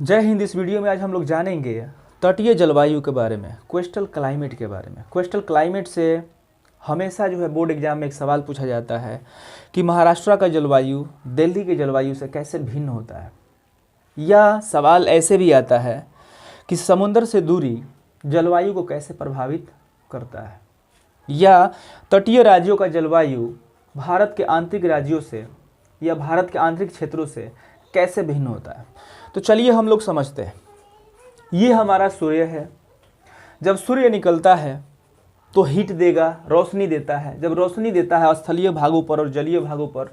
जय हिंद। इस वीडियो में आज हम लोग जानेंगे तटीय जलवायु के बारे में, कोस्टल क्लाइमेट के बारे में। कोस्टल क्लाइमेट से हमेशा जो है बोर्ड एग्जाम में एक सवाल पूछा जाता है कि महाराष्ट्र का जलवायु दिल्ली के जलवायु से कैसे भिन्न होता है। यह सवाल ऐसे भी आता है कि समुद्र से दूरी जलवायु को कैसे प्रभावित करता है, या तटीय राज्यों का जलवायु भारत के आंतरिक राज्यों से या भारत के आंतरिक क्षेत्रों से कैसे भिन्न होता है। तो चलिए हम लोग समझते हैं। ये हमारा सूर्य है। जब सूर्य निकलता है तो हीट देगा, रोशनी देता है। जब रोशनी देता है स्थलीय भागों पर और जलीय भागों पर,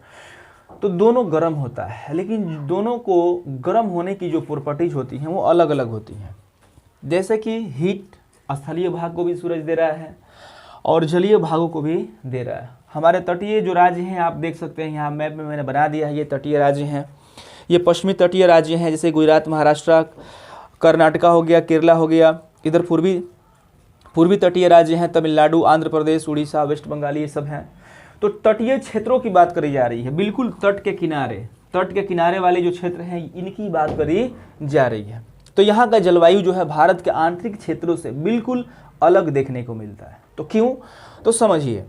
तो दोनों गर्म होता है। लेकिन दोनों को गर्म होने की जो प्रॉपर्टीज होती हैं वो अलग अलग होती हैं। जैसे कि हीट स्थलीय भाग को भी सूरज दे रहा है और जलीय भागों को भी दे रहा है। हमारे तटीय जो राज्य हैं आप देख सकते हैं, यहाँ मैप में मैंने बना दिया है। ये तटीय राज्य हैं, ये पश्चिमी तटीय राज्य हैं, जैसे गुजरात, महाराष्ट्र, कर्नाटका हो गया, केरला हो गया। इधर पूर्वी तटीय राज्य हैं, तमिलनाडु, आंध्र प्रदेश, उड़ीसा, वेस्ट बंगाल, ये सब हैं। तो तटीय क्षेत्रों की बात करी जा रही है, बिल्कुल तट के किनारे वाले जो क्षेत्र हैं इनकी बात करी जा रही है। तो यहाँ का जलवायु जो है भारत के आंतरिक क्षेत्रों से बिल्कुल अलग देखने को मिलता है। तो क्यों? तो समझिए,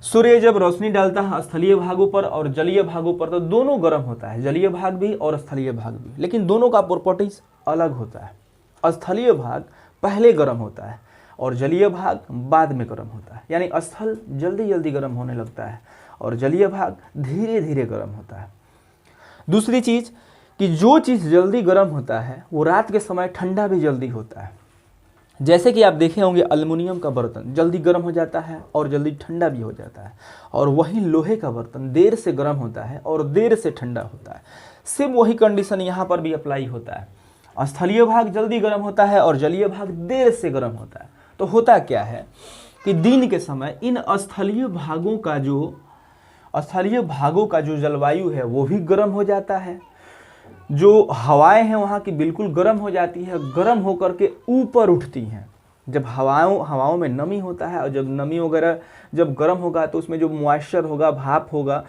सूर्य जब रोशनी डालता है स्थलीय भागों पर और जलीय भागों पर, तो दोनों गर्म होता है, जलीय भाग भी और स्थलीय भाग भी। लेकिन दोनों का प्रॉपर्टीज अलग होता है। स्थलीय भाग पहले गर्म होता है और जलीय भाग बाद में गर्म होता है। यानी स्थल जल्दी जल्दी गर्म होने लगता है और जलीय भाग धीरे धीरे गर्म होता है। दूसरी चीज कि जो चीज़ जल्दी गर्म होता है वो रात के समय ठंडा भी जल्दी होता है। जैसे कि आप देखे होंगे एल्युमिनियम का बर्तन जल्दी गर्म हो जाता है और जल्दी ठंडा भी हो जाता है, और वही लोहे का बर्तन देर से गर्म होता है और देर से ठंडा होता है। सेम वही कंडीशन यहाँ पर भी अप्लाई होता है। स्थलीय भाग जल्दी गर्म होता है और जलीय भाग देर से गर्म होता है। तो होता क्या है कि दिन के समय इन स्थलीय भागों का जो जलवायु है वो भी गर्म हो जाता है। जो हवाएं हैं वहाँ की बिल्कुल गर्म हो जाती है, गर्म होकर के ऊपर उठती हैं। जब हवाओं में नमी होता है और जब नमी वगैरह जब गर्म होगा तो उसमें जो मॉइस्चर होगा, भाप होगा,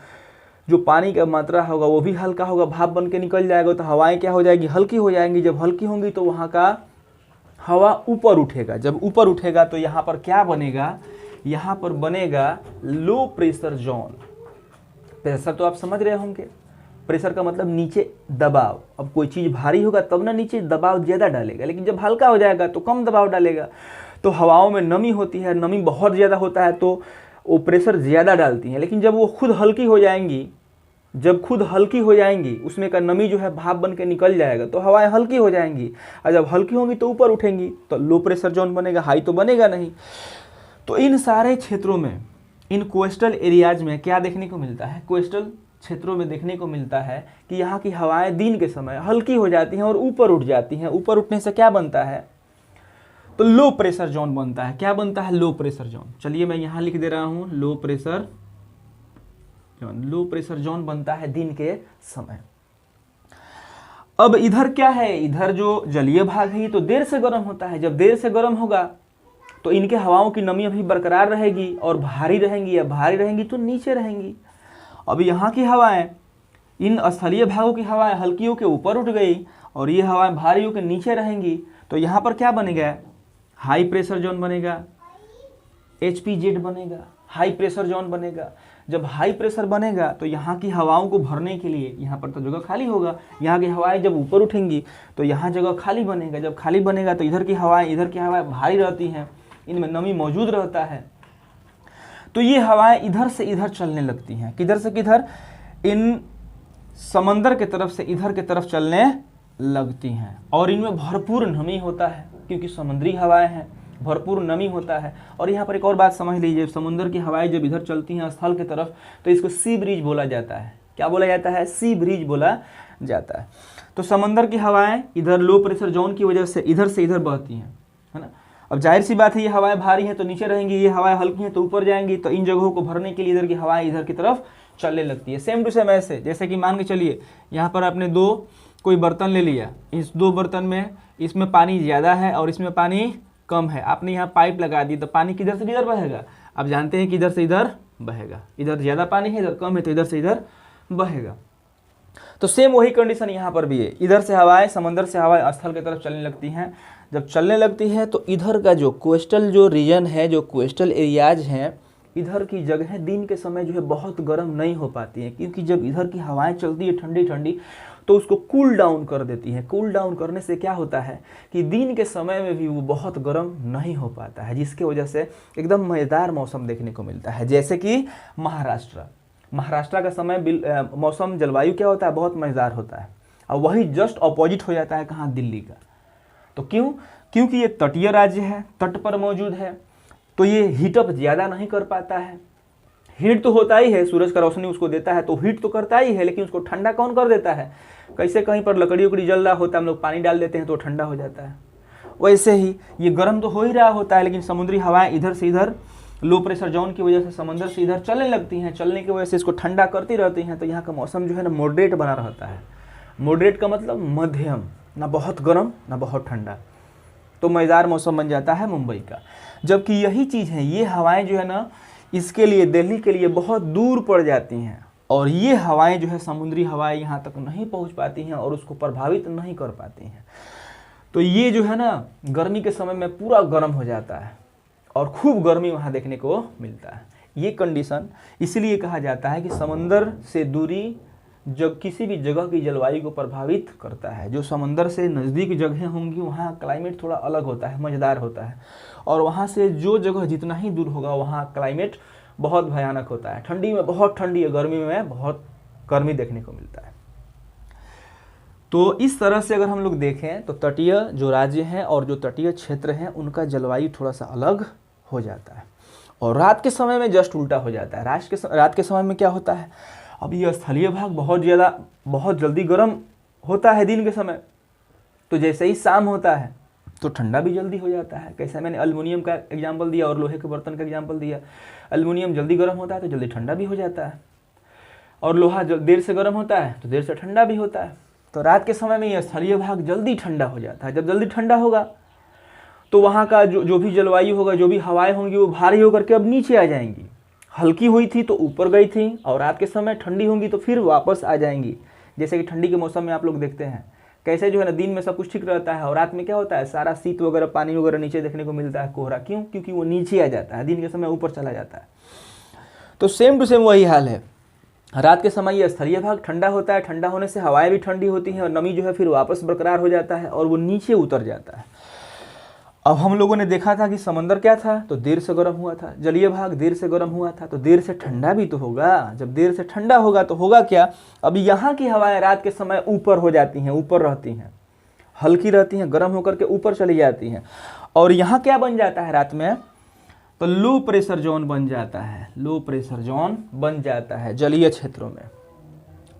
जो पानी का मात्रा होगा वो भी हल्का होगा, भाप बन के निकल जाएगा। तो हवाएं क्या हो जाएगी? हल्की हो जाएंगी। जब हल्की होंगी तो वहाँ का हवा ऊपर उठेगा। जब ऊपर उठेगा तो यहाँ पर क्या बनेगा? यहाँ पर बनेगा लो प्रेशर जोन। प्रेशर तो आप समझ रहे होंगे, प्रेशर का मतलब नीचे दबाव। अब कोई चीज़ भारी होगा तब ना नीचे दबाव ज़्यादा डालेगा, लेकिन जब हल्का हो जाएगा तो कम दबाव डालेगा। तो हवाओं में नमी होती है, नमी बहुत ज़्यादा होता है तो वो प्रेशर ज़्यादा डालती हैं। लेकिन जब वो खुद हल्की हो जाएंगी, उसमें का नमी जो है भाप बन के निकल जाएगा तो हवाएं हल्की हो जाएंगी, और जब हल्की होंगी तो ऊपर उठेंगी तो लो प्रेशर जोन बनेगा, हाई तो बनेगा नहीं। तो इन सारे क्षेत्रों में, इन कोस्टल एरियाज में क्या देखने को मिलता है? कोस्टल क्षेत्रों में देखने को मिलता है कि यहाँ की हवाएं दिन के समय हल्की हो जाती हैं और ऊपर उठ जाती हैं। ऊपर उठने से क्या बनता है? तो लो प्रेशर जोन बनता है। क्या बनता है? Low pressure zone. चलिए मैं यहाँ लिख दे रहा हूँ, लो प्रेशर जोन बनता है दिन के समय। अब इधर क्या है? इधर जो जलीय भाग है ये तो देर से गर्म होता है। जब देर से गर्म होगा तो इनके हवाओं की नमी अभी बरकरार रहेगी और भारी रहेंगी, या भारी रहेंगी तो नीचे रहेंगी। अब यहाँ की हवाएं, इन स्थलीय भागों की हवाएं हल्कियों के ऊपर उठ गई और ये हवाएं भारियों के नीचे रहेंगी। तो यहाँ पर क्या बनेगा? हाई प्रेशर जोन बनेगा, HPZ बनेगा, हाई प्रेशर जोन बनेगा। जब हाई प्रेशर बनेगा तो यहाँ की हवाओं को भरने के लिए यहाँ पर तो जगह खाली होगा। यहाँ की हवाएं जब ऊपर उठेंगी तो यहाँ जगह खाली बनेगा। जब खाली बनेगा तो इधर की हवाएं भारी रहती हैं, इनमें नमी मौजूद रहता है। तो ये हवाएं इधर से इधर चलने लगती हैं। किधर से किधर? इन समंदर के तरफ से इधर के तरफ चलने लगती हैं, और इनमें भरपूर नमी होता है क्योंकि समुद्री हवाएं हैं, भरपूर नमी होता है। और यहाँ पर एक और बात समझ लीजिए, समुद्र की हवाएं जब इधर चलती हैं स्थल की तरफ तो इसको सी ब्रीज बोला जाता है। क्या बोला जाता है? सी ब्रीज बोला जाता है। तो समंदर की हवाएं इधर लो प्रेशर जोन की वजह से इधर बहती हैं, है ना। अब जाहिर सी बात है ये हवाएं भारी हैं तो नीचे रहेंगी, ये हवाएं हल्की हैं तो ऊपर जाएंगी। तो इन जगहों को भरने के लिए इधर की हवाएं इधर की तरफ चलने लगती है। सेम टू सेम ऐसे, जैसे कि मान के चलिए यहाँ पर आपने कोई बर्तन ले लिया, इस 2 बर्तन में इसमें पानी ज़्यादा है और इसमें पानी कम है। आपने यहाँ पाइप लगा दी तो पानी किधर से किधर बहेगा? आप जानते हैं कि इधर से इधर बहेगा। इधर ज़्यादा पानी है, इधर कम है, तो इधर से इधर बहेगा। तो सेम वही कंडीशन यहाँ पर भी है, इधर से हवाएं, समंदर से हवाएं स्थल की तरफ चलने लगती हैं। जब चलने लगती है तो इधर का जो कोस्टल जो रीजन है, जो कोस्टल एरियाज हैं, इधर की जगह दिन के समय जो है बहुत गर्म नहीं हो पाती है, क्योंकि जब इधर की हवाएं चलती है ठंडी ठंडी तो उसको कूल डाउन कर देती है। कूल डाउन करने से क्या होता है कि दिन के समय में भी वो बहुत गर्म नहीं हो पाता है, जिसकी वजह से एकदम मज़ेदार मौसम देखने को मिलता है। जैसे कि महाराष्ट्र का समय मौसम जलवायु क्या होता है, बहुत मज़ेदार होता है। और वही जस्ट अपोजिट हो जाता है कहाँ, दिल्ली का। तो क्यों? क्योंकि ये तटीय राज्य है, तट पर मौजूद है, तो ये हीटअप ज़्यादा नहीं कर पाता है। हीट तो होता ही है, सूरज का रोशनी उसको देता है तो हीट तो करता ही है, लेकिन उसको ठंडा कौन कर देता है? कैसे कहीं पर लकड़ी उकड़ी जल रहा होता है, हम लोग पानी डाल देते हैं तो ठंडा हो जाता है। वैसे ही ये गर्म तो हो ही रहा होता है, लेकिन समुद्री हवाएं इधर से इधर लो प्रेशर जोन की वजह से समंदर से इधर चलने लगती हैं, चलने की वजह से इसको ठंडा करती रहती हैं। तो यहाँ का मौसम जो है ना मॉडरेट बना रहता है। मॉडरेट का मतलब मध्यम, ना बहुत गर्म ना बहुत ठंडा, तो मज़ेदार मौसम बन जाता है मुंबई का। जबकि यही चीज़ है, ये हवाएं जो है ना इसके लिए, दिल्ली के लिए बहुत दूर पड़ जाती हैं, और ये हवाएं जो है समुद्री हवाएं यहाँ तक नहीं पहुँच पाती हैं और उसको प्रभावित नहीं कर पाती हैं। तो ये जो है ना गर्मी के समय में पूरा गर्म हो जाता है और खूब गर्मी वहाँ देखने को मिलता है। ये कंडीशन इसलिए कहा जाता है कि समंदर से दूरी जब किसी भी जगह की जलवायु को प्रभावित करता है। जो समंदर से नज़दीक जगह होंगी वहाँ क्लाइमेट थोड़ा अलग होता है, मज़ेदार होता है, और वहाँ से जो जगह जितना ही दूर होगा वहाँ क्लाइमेट बहुत भयानक होता है। ठंडी में बहुत ठंडी है, गर्मी में बहुत गर्मी देखने को मिलता है। तो इस तरह से अगर हम लोग देखें तो तटीय जो राज्य हैं और जो तटीय क्षेत्र हैं उनका जलवायु थोड़ा सा अलग हो जाता है, और रात के समय में जस्ट उल्टा हो जाता है। रात के समय में क्या होता है, अब ये स्थलीय भाग बहुत जल्दी गर्म होता है दिन के समय, तो जैसे ही शाम होता है तो ठंडा भी जल्दी हो जाता है। कैसे, मैंने एल्युमिनियम का एग्जाम्पल दिया और लोहे के बर्तन का एग्जाम्पल दिया। एल्युमिनियम जल्दी गर्म होता है तो जल्दी ठंडा भी हो जाता है, और लोहा देर से गर्म होता है तो देर से ठंडा भी होता है। तो रात के समय में यह स्थलीय भाग जल्दी ठंडा हो जाता है। जब जल्दी ठंडा होगा तो वहाँ का जो भी जलवायु होगा, जो भी हवाएं होंगी, वो भारी होकर के अब नीचे आ जाएंगी। हल्की हुई थी तो ऊपर गई थी, और रात के समय ठंडी होंगी तो फिर वापस आ जाएंगी। जैसे कि ठंडी के मौसम में आप लोग देखते हैं कैसे जो है ना दिन में सब कुछ ठीक रहता है, और रात में क्या होता है, सारा शीत वगैरह पानी वगैरह नीचे देखने को मिलता है, कोहरा। क्यों? क्योंकि वो नीचे आ जाता है, दिन के समय ऊपर चला जाता है। तो सेम टू सेम वही हाल है। रात के समय ये स्थलीय भाग ठंडा होता है, ठंडा होने से हवाएं भी ठंडी होती हैं और नमी जो है फिर वापस बरकरार हो जाता है और वो नीचे उतर जाता है। अब हम लोगों ने देखा था कि समंदर क्या था, तो देर से गर्म हुआ था, जलीय भाग देर से गर्म हुआ था, तो देर से ठंडा भी तो होगा। जब देर से ठंडा होगा तो होगा क्या, अब यहाँ की हवाएं रात के समय ऊपर हो जाती हैं, ऊपर रहती हैं, हल्की रहती हैं, गर्म होकर के ऊपर चली जाती हैं, और यहाँ क्या बन जाता है रात में, तो लो प्रेशर जोन बन जाता है। लो प्रेशर जोन बन जाता है जलीय क्षेत्रों में।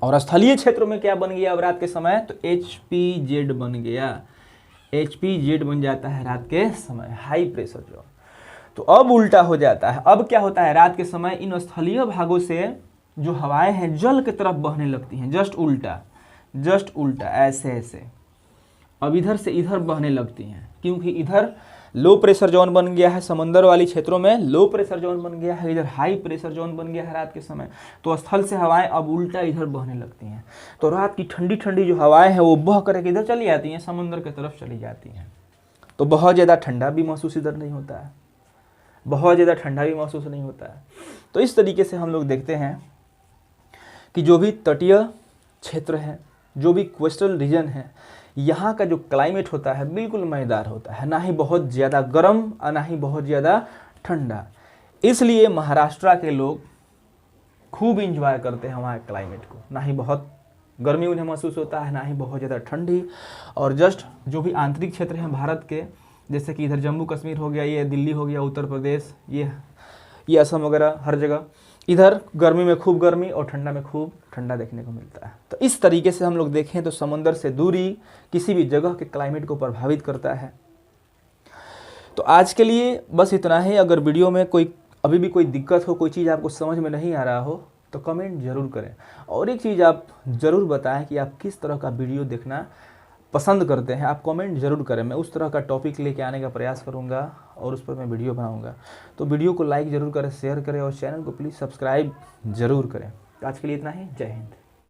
और स्थलीय क्षेत्रों में क्या बन गया अब रात के समय, तो HPZ बन गया। HPZ बन जाता है रात के समय, हाई प्रेशर जोन। तो अब उल्टा हो जाता है। अब क्या होता है, रात के समय इन स्थलीय भागों से जो हवाएं हैं जल की तरफ बहने लगती हैं, जस्ट उल्टा ऐसे ऐसे। अब इधर से इधर बहने लगती हैं, क्योंकि इधर लो प्रेशर जोन बन गया है, समंदर वाली क्षेत्रों में लो प्रेशर जोन बन गया है, इधर हाई प्रेशर जोन बन गया है रात के समय। तो स्थल से हवाएं अब उल्टा इधर बहने लगती हैं। तो रात की ठंडी ठंडी जो हवाएं हैं वो बह करके इधर चली जाती हैं, समुद्र की तरफ चली जाती हैं। तो बहुत ज़्यादा ठंडा भी महसूस इधर नहीं होता है, बहुत ज़्यादा ठंडा भी महसूस नहीं होता है। तो इस तरीके से हम लोग देखते हैं कि जो भी तटीय क्षेत्र है, जो भी कोस्टल रीजन है, यहाँ का जो क्लाइमेट होता है बिल्कुल मज़ेदार होता है, ना ही बहुत ज़्यादा गर्म और ना ही बहुत ज़्यादा ठंडा। इसलिए महाराष्ट्र के लोग खूब इंजॉय करते हैं वहाँ क्लाइमेट को। ना ही बहुत गर्मी उन्हें महसूस होता है, ना ही बहुत ज़्यादा ठंडी। और जस्ट जो भी आंतरिक क्षेत्र हैं भारत के, जैसे कि इधर जम्मू कश्मीर हो गया, ये दिल्ली हो गया, उत्तर प्रदेश, ये असम वगैरह, हर जगह इधर गर्मी में खूब गर्मी और ठंडा में खूब ठंडा देखने को मिलता है। तो इस तरीके से हम लोग देखें तो समंदर से दूरी किसी भी जगह के क्लाइमेट को प्रभावित करता है। तो आज के लिए बस इतना ही। अगर वीडियो में अभी भी कोई दिक्कत हो, कोई चीज़ आपको समझ में नहीं आ रहा हो तो कमेंट ज़रूर करें। और एक चीज़ आप ज़रूर बताएं कि आप किस तरह का वीडियो देखना पसंद करते हैं, आप कमेंट ज़रूर करें। मैं उस तरह का टॉपिक लेके आने का प्रयास करूंगा और उस पर मैं वीडियो बनाऊंगा। तो वीडियो को लाइक ज़रूर करें, शेयर करें और चैनल को प्लीज़ सब्सक्राइब ज़रूर करें। आज के लिए इतना ही। जय हिंद।